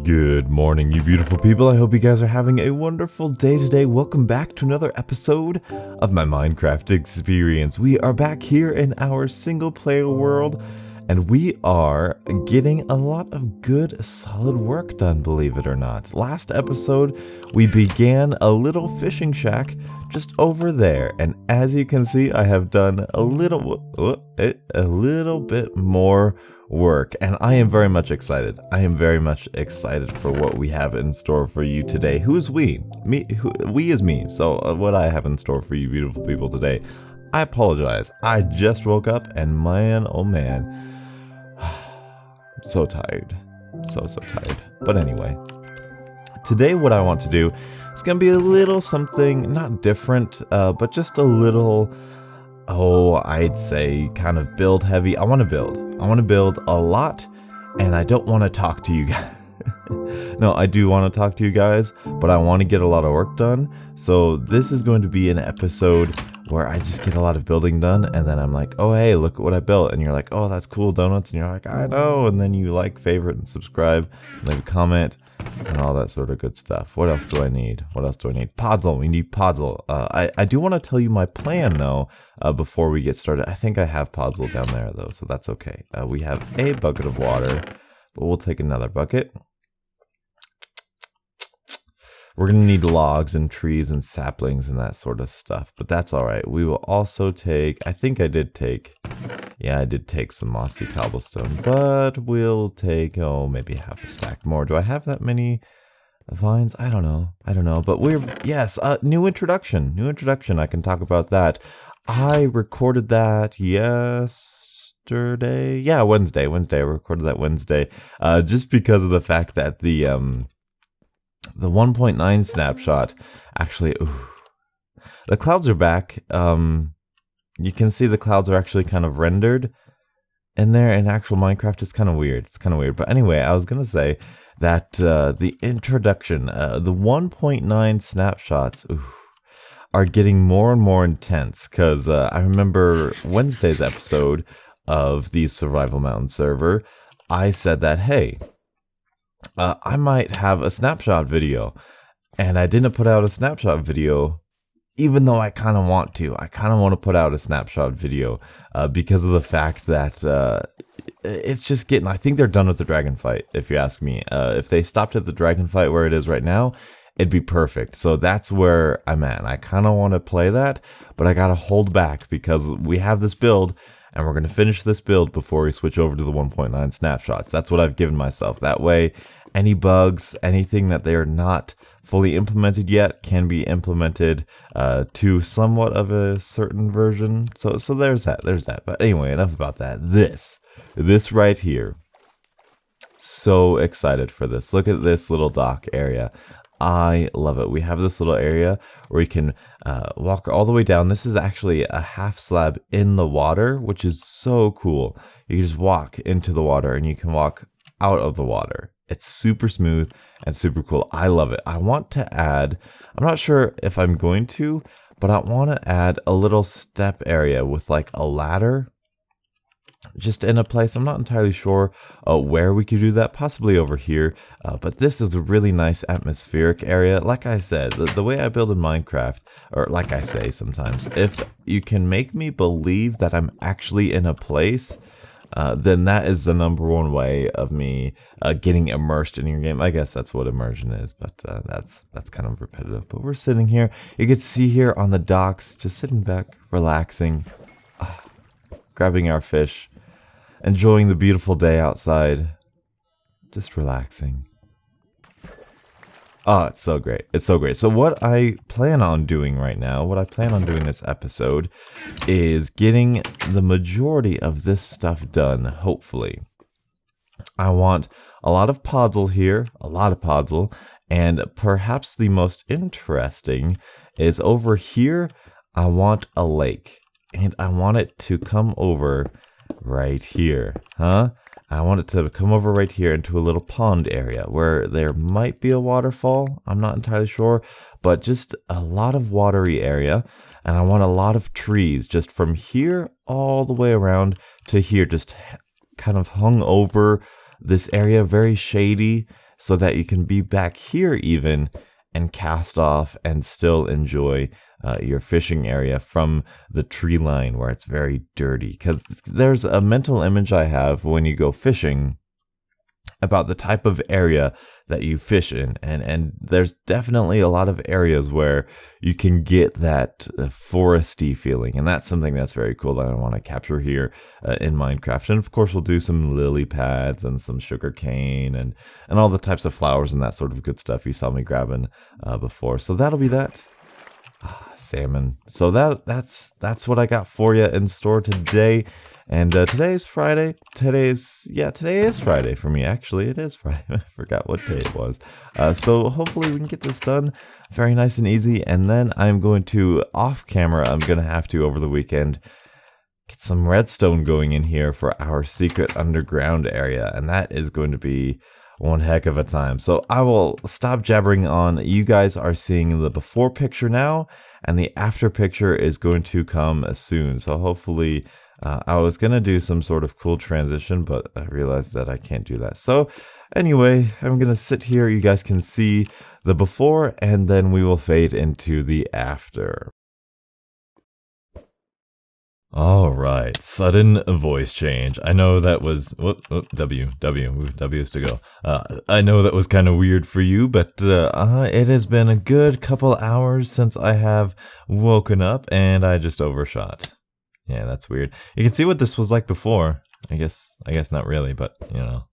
Good morning, you beautiful people. I hope you guys are having a wonderful day today. Welcome back to another episode of my Minecraft experience. We are back here in our single player world, and we are getting a lot of good, solid work done, believe it or not. Last episode, we began a little fishing shack just over there, and as you can see, I have done a little bit more work, and I am very much excited. I am very much excited for what we have in store for you today. Who's we? Me. We is me. So what I have in store for you beautiful people today. I apologize. I just woke up and man, oh man, so tired. So tired. But anyway, today what I want to do is going to be a little something, not different, but just a little, I'd say kind of build heavy. I want to build a lot, and I don't want to talk to you guys. No, I do want to talk to you guys, but I want to get a lot of work done. So this is going to be an episode where I just get a lot of building done, and then I'm like, oh hey, look at what I built, and you're like, oh that's cool, donuts, and you're like, I know, and then you like, favorite, and subscribe, and leave a comment, and all that sort of good stuff. What else do I need? Podzol. We need Podzol. I do want to tell you my plan though, before we get started. I think I have Podzol down there though, so that's okay. We have a bucket of water, but we'll take another bucket. We're going to need logs and trees and saplings and that sort of stuff, but that's all right. We will also take, I did take some mossy cobblestone, but we'll take, maybe half a stack more. Do I have that many vines? I don't know, but new introduction. I can talk about that. I recorded that yesterday. Yeah, Wednesday. I recorded that Wednesday, just because of the fact that the 1.9 snapshot actually, the clouds are back. You can see the clouds are actually kind of rendered in there in actual Minecraft. It's kind of weird. But anyway, I was going to say that the introduction, the 1.9 snapshots are getting more and more intense, because I remember Wednesday's episode of the Survival Mountain server, I said that, hey, I might have a snapshot video, and I didn't put out a snapshot video, even though I kind of want to. I kind of want to put out a snapshot video because of the fact that it's just getting, I think they're done with the dragon fight, if you ask me. If they stopped at the dragon fight where it is right now, it'd be perfect. So that's where I'm at. I kind of want to play that, but I got to hold back because we have this build, and we're going to finish this build before we switch over to the 1.9 snapshots. That's what I've given myself. That way, any bugs, anything that they are not fully implemented yet can be implemented to somewhat of a certain version. So there's that. But anyway, enough about that. This right here. So excited for this. Look at this little dock area. I love it. We have this little area where you can walk all the way down. This is actually a half slab in the water, which is so cool. You can just walk into the water and you can walk out of the water. It's super smooth and super cool. I love it. I want to add, I'm not sure if I'm going to, but I want to add a little step area with like a ladder just in a place. I'm not entirely sure where we could do that, possibly over here, but this is a really nice atmospheric area. Like I said, the way I build in Minecraft, or like I say sometimes, if you can make me believe that I'm actually in a place, then that is the number one way of me getting immersed in your game. I guess that's what immersion is, but that's kind of repetitive. But we're sitting here. You can see here on the docks, just sitting back, relaxing, grabbing our fish, enjoying the beautiful day outside, just relaxing. Oh, it's so great. So what I plan on doing right now, this episode, is getting the majority of this stuff done, hopefully. I want a lot of Podzol here, and perhaps the most interesting is over here, I want a lake, and I want it to come over right here, I want it to come over right here into a little pond area where there might be a waterfall. I'm not entirely sure, but just a lot of watery area. And I want a lot of trees just from here all the way around to here, just kind of hung over this area, very shady so that you can be back here even and cast off and still enjoy your fishing area from the tree line where it's very dirty. Because there's a mental image I have when you go fishing about the type of area that you fish in, and there's definitely a lot of areas where you can get that foresty feeling, and that's something that's very cool that I want to capture here in Minecraft. And of course we'll do some lily pads and some sugar cane and all the types of flowers and that sort of good stuff you saw me grabbing before. So that'll be that. Salmon. So that's what I got for you in store today. And today is Friday. Today is Friday for me. Actually, it is Friday. I forgot what day it was. So hopefully we can get this done very nice and easy. And then I'm going to, off camera, I'm going to have to, over the weekend, get some redstone going in here for our secret underground area. And that is going to be one heck of a time. So I will stop jabbering on. You guys are seeing the before picture now, and the after picture is going to come soon. So hopefully... I was going to do some sort of cool transition, but I realized that I can't do that. So anyway, I'm going to sit here. You guys can see the before, and then we will fade into the after. All right, sudden voice change. I know that was W is to go. I know that was kind of weird for you, but it has been a good couple hours since I have woken up, and I just overshot. Yeah, that's weird. You can see what this was like before. I guess not really, but you know,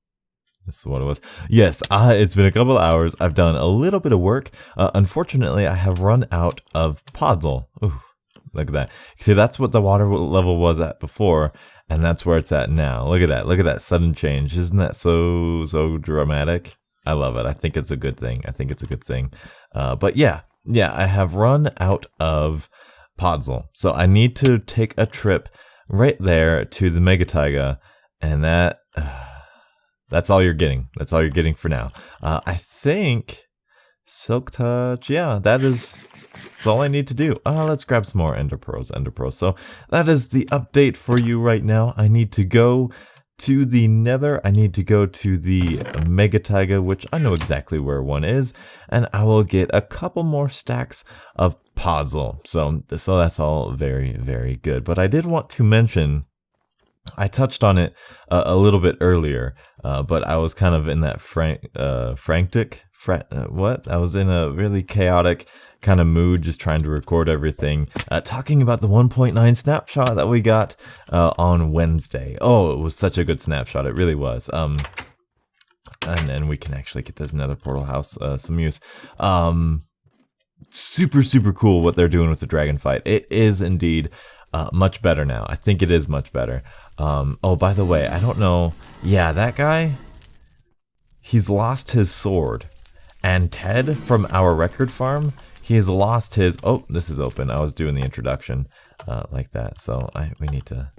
this is what it was. Yes, it's been a couple hours. I've done a little bit of work. Unfortunately, I have run out of podzol. Ooh, look at that. You see, that's what the water level was at before, and that's where it's at now. Look at that. Look at that sudden change. Isn't that so dramatic? I love it. I think it's a good thing. But yeah, I have run out of podzol. So I need to take a trip right there to the Mega Taiga, and that's all you're getting. That's all you're getting for now. I think Silk Touch, yeah, that's all I need to do. Let's grab some more Ender Pearls. So that is the update for you right now. I need to go to the Nether. I need to go to the Mega Taiga, which I know exactly where one is, and I will get a couple more stacks of podzol. So that's all very, very good. But I did want to mention, I touched on it a little bit earlier, but I was kind of in that I was in a really chaotic kind of mood, just trying to record everything, talking about the 1.9 snapshot that we got on Wednesday. Oh, it was such a good snapshot. It really was. And then we can actually get this Nether portal house some use. Super cool what they're doing with the dragon fight. It is indeed much better now. I think it is much better. Oh, by the way, I don't know. Yeah, that guy, he's lost his sword. And Ted from our record farm, he has lost his... Oh, this is open. I was doing the introduction like that. So we need to...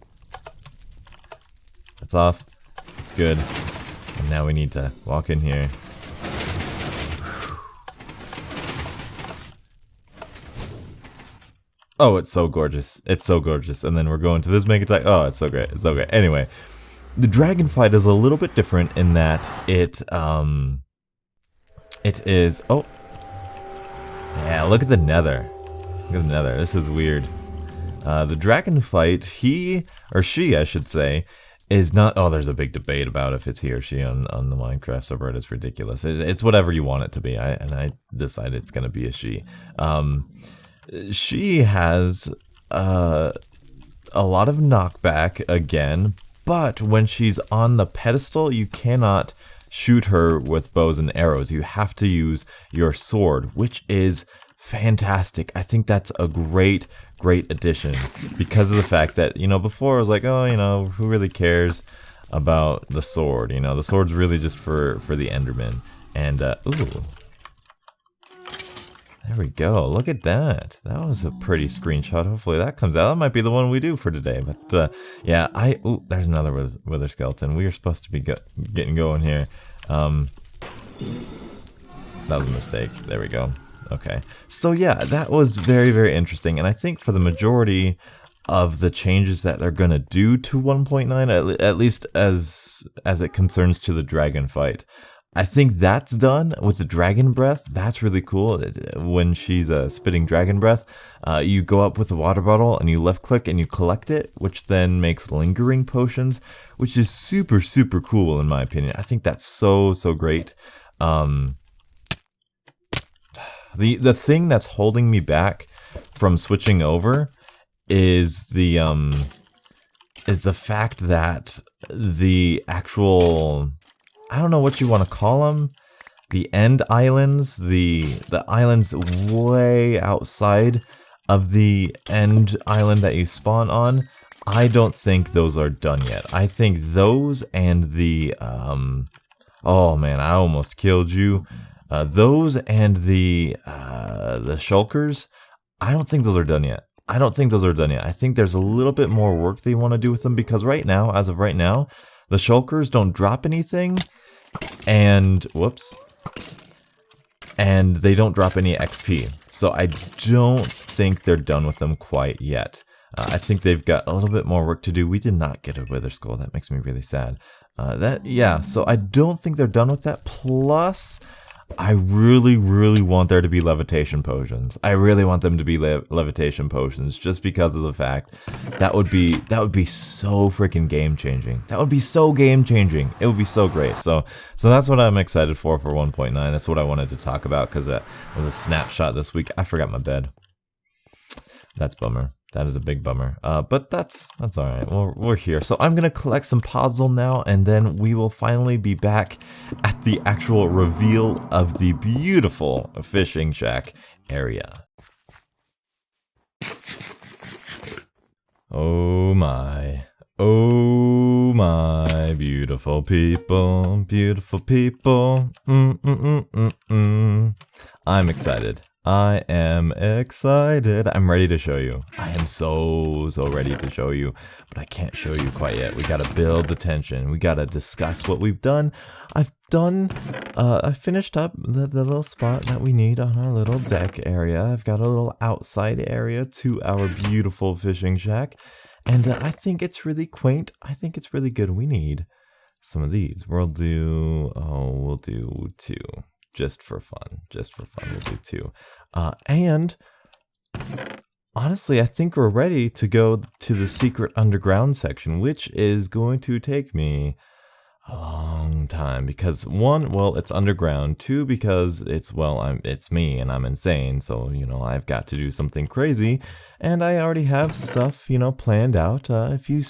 That's off. It's good. And now we need to walk in here. Oh, it's so gorgeous. It's so gorgeous. And then we're going to this Mega Taiga. Oh, it's so great. It's so great. Anyway, the dragon fight is a little bit different in that it is... Oh. Yeah, look at the Nether. Look at the Nether. This is weird. The dragon fight, he, or she, I should say, is not... Oh, there's a big debate about if it's he or she on the Minecraft server. It's ridiculous. It's whatever you want it to be. I decided it's going to be a she. She has a lot of knockback again, but when she's on the pedestal, you cannot shoot her with bows and arrows. You have to use your sword, which is fantastic. I think that's a great addition because of the fact that, you know, before I was like, oh, you know, who really cares about the sword? You know, the sword's really just for the Enderman. And, ooh. There we go. Look at that. That was a pretty screenshot. Hopefully that comes out. That might be the one we do for today. But yeah, ooh, there's another wither skeleton. We are supposed to be getting going here. That was a mistake. There we go. Okay. So yeah, that was very interesting. And I think for the majority of the changes that they're going to do to 1.9, at least as it concerns to the dragon fight, I think that's done with the dragon breath. That's really cool. When she's spitting dragon breath, you go up with the water bottle and you left click and you collect it, which then makes lingering potions, which is super, super cool in my opinion. I think that's so, so great. The thing that's holding me back from switching over is the fact that the actual, I don't know what you want to call them, the end islands, the islands way outside of the end island that you spawn on, I don't think those are done yet. I think those and the oh man, I almost killed you. Those and the shulkers, I don't think those are done yet. I don't think those are done yet. I think there's a little bit more work they want to do with them, because right now, as of right now, the shulkers don't drop anything, and whoops, and they don't drop any XP. So I don't think they're done with them quite yet. I think they've got a little bit more work to do. We did not get a wither skull. That makes me really sad. Yeah, so I don't think they're done with that. Plus, I really, really want there to be levitation potions. I really want them to be levitation potions, just because of the fact that would be so freaking game changing. That would be so game changing. It would be so great. So that's what I'm excited for 1.9. That's what I wanted to talk about, because that was a snapshot this week. I forgot my bed. That's bummer. That is a big bummer. But that's all right. We're here. So I'm going to collect some puzzle now, and then we will finally be back at the actual reveal of the beautiful fishing shack area. Oh my. Oh my, beautiful people. Beautiful people. I'm excited. I am excited. I'm ready to show you. I am so ready to show you, but I can't show you quite yet. We gotta build the tension. We gotta discuss what we've done. I finished up the little spot that we need on our little deck area. I've got a little outside area to our beautiful fishing shack, and I think it's really quaint. I think it's really good. We need some of these. We'll do 2. Just for fun, we'll do 2. And honestly, I think we're ready to go to the secret underground section, which is going to take me a long time, because 1, well, it's underground. 2, because it's me and I'm insane, so I've got to do something crazy, and I already have stuff planned out. If you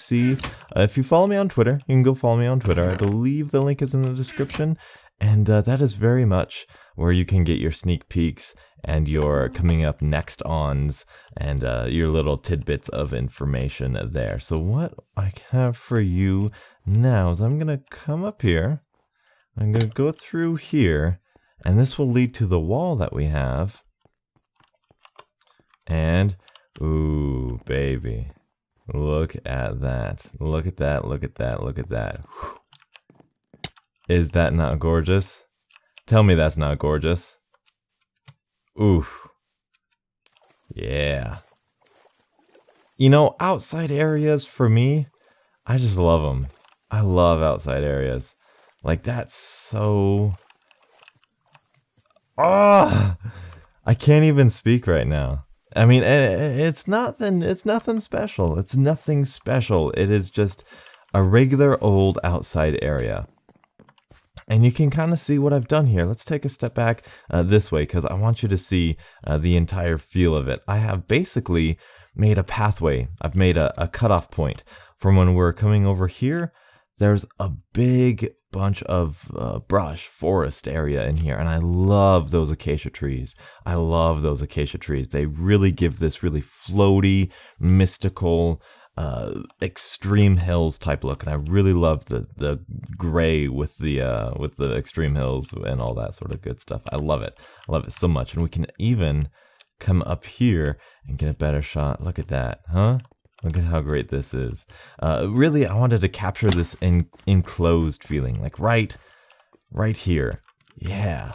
follow me on Twitter, you can go follow me on Twitter. I believe the link is in the description. And that is very much where you can get your sneak peeks and your coming up next ons and your little tidbits of information there. So what I have for you now is I'm going to come up here. I'm going to go through here, and this will lead to the wall that we have. And, ooh, baby, look at that. Look at that, look at that, look at that. Whew. Is that not gorgeous? Tell me that's not gorgeous. Oof. Yeah. Outside areas for me, I just love them. I love outside areas. Like, that's so... Ah! I can't even speak right now. I mean, it's nothing special. It's nothing special. It is just a regular old outside area. And you can kind of see what I've done here. Let's take a step back this way, because I want you to see the entire feel of it. I have basically made a pathway. I've made a cutoff point from when we're coming over here. There's a big bunch of brush forest area in here, and I love those acacia trees. I love those acacia trees. They really give this really floaty, mystical, extreme hills type look, and I really love the gray with the extreme hills and all that sort of good stuff. I love it so much. And we can even come up here and get a better shot. Look at that, huh? Look at how great this is. Really, I wanted to capture this enclosed feeling, like right here. Yeah,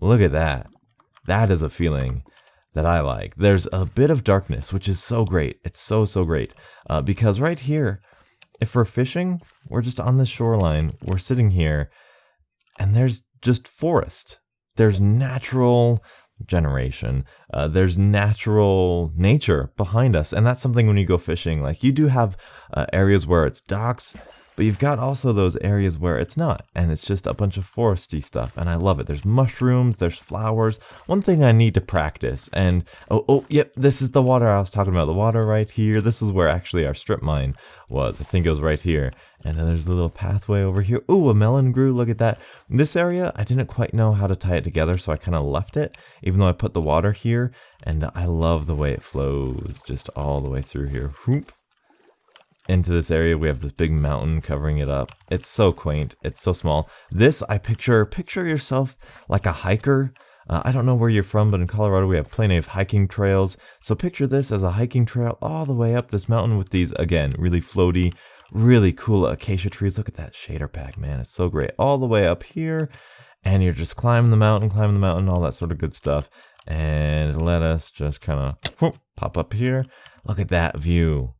look at that. That is a feeling that I like. There's a bit of darkness, which is so great. It's so great. Because right here, if we're fishing, we're just on the shoreline. We're sitting here, and there's just forest. There's natural generation. There's natural nature behind us. And that's something when you go fishing, like you do have areas where it's docks, but you've got also those areas where it's not, and it's just a bunch of foresty stuff, and I love it. There's mushrooms, there's flowers. One thing I need to practice, and yep, this is the water I was talking about. The water right here. This is where actually our strip mine was. I think it was right here. And then there's a little pathway over here. Ooh, a melon grew. Look at that. This area, I didn't quite know how to tie it together, so I kind of left it, even though I put the water here. And I love the way it flows just all the way through here. Whoop. Into this area, we have this big mountain covering it up. It's so quaint. It's so small. This, I picture yourself like a hiker. I don't know where you're from, but in Colorado, we have plenty of hiking trails. So picture this as a hiking trail all the way up this mountain with these, again, really floaty, really cool acacia trees. Look at that shader pack, man. It's so great. All the way up here, and you're just climbing the mountain, all that sort of good stuff. And let us just kind of pop up here. Look at that view.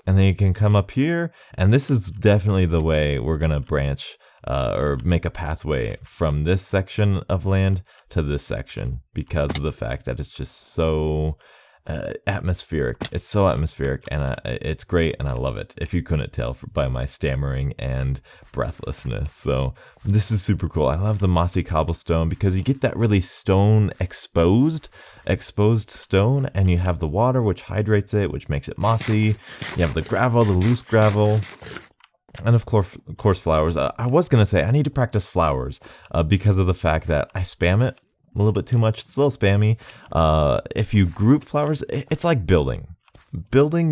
And then you can come up here, and this is definitely the way we're going to branch or make a pathway from this section of land to this section, because of the fact that it's just so atmospheric. It's so atmospheric, and it's great, and I love it, if you couldn't tell by my stammering and breathlessness. So this is super cool. I love the mossy cobblestone because you get that really stone exposed stone, and you have the water which hydrates it, which makes it mossy. You have the gravel, the loose gravel, and of course flowers. I was going to say I need to practice flowers because of the fact that I spam it a little bit too much. It's a little spammy. If you group flowers, it's like building.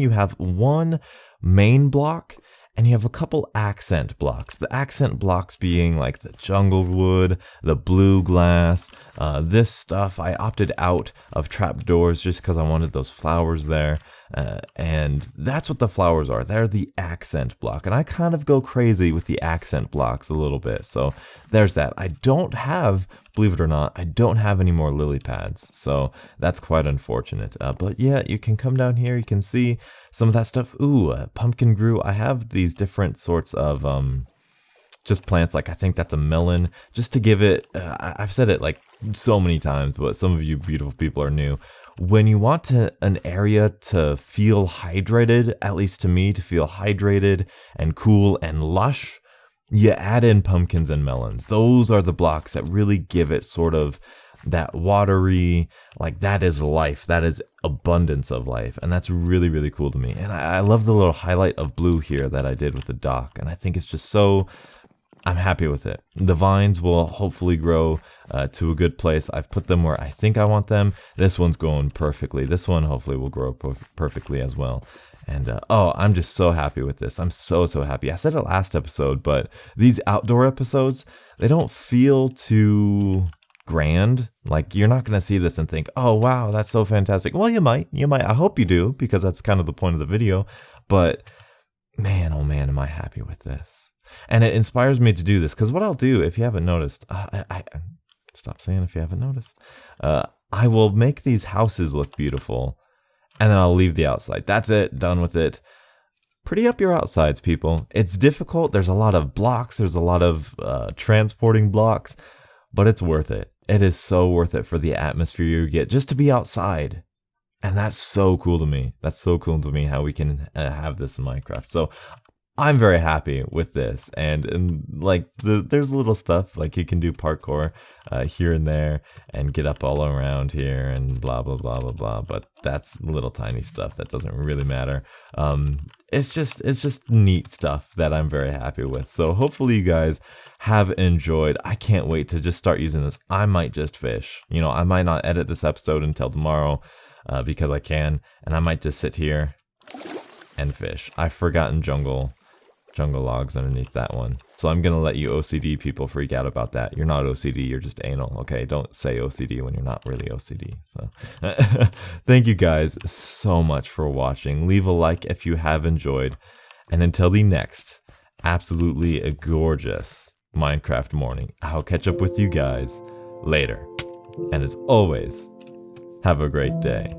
You have one main block, and you have a couple accent blocks. The accent blocks being like the jungle wood, the blue glass, this stuff. I opted out of trapdoors just because I wanted those flowers there. And that's what the flowers are. They're the accent block. And I kind of go crazy with the accent blocks a little bit. So there's that. I don't have, believe it or not, I don't have any more lily pads. So that's quite unfortunate. But yeah, you can come down here. You can see some of that stuff. Ooh, pumpkin grew. I have these different sorts of just plants. Like I think that's a melon. Just to give it, I've said it like so many times, but some of you beautiful people are new. When you want an area to feel hydrated, at least to me, to feel hydrated and cool and lush, you add in pumpkins and melons. Those are the blocks that really give it sort of that watery, like that is life, that is abundance of life. And that's really, really cool to me. And I love the little highlight of blue here that I did with the dock. And I think it's just so, I'm happy with it. The vines will hopefully grow to a good place. I've put them where I think I want them. This one's going perfectly. This one hopefully will grow perfectly as well. And I'm just so happy with this. I'm so happy. I said it last episode, but these outdoor episodes, they don't feel too grand. Like you're not going to see this and think, oh wow, that's so fantastic. Well, you might. I hope you do, because that's kind of the point of the video. But man, oh man, am I happy with this. And it inspires me to do this, because what I'll do, if you haven't noticed, I stop saying if you haven't noticed, I will make these houses look beautiful, and then I'll leave the outside. That's it, done with it. Pretty up your outsides, people. It's difficult. There's a lot of blocks. There's a lot of transporting blocks, but it's worth it. It is so worth it for the atmosphere you get just to be outside. And that's so cool to me. That's so cool to me how we can have this in Minecraft. So I'm very happy with this, and like there's little stuff like you can do parkour here and there and get up all around here and blah blah blah blah blah. But that's little tiny stuff that doesn't really matter. It's just neat stuff that I'm very happy with. So hopefully you guys have enjoyed. I can't wait to just start using this. I might just fish. I might not edit this episode until tomorrow because I can, and I might just sit here and fish. I've forgotten jungle logs underneath that one. So I'm gonna let you OCD people freak out about that. You're not OCD, you're just anal. Okay, don't say OCD when you're not really OCD. So thank you guys so much for watching. Leave a like if you have enjoyed. And until the next absolutely gorgeous Minecraft morning, I'll catch up with you guys later. And as always, have a great day.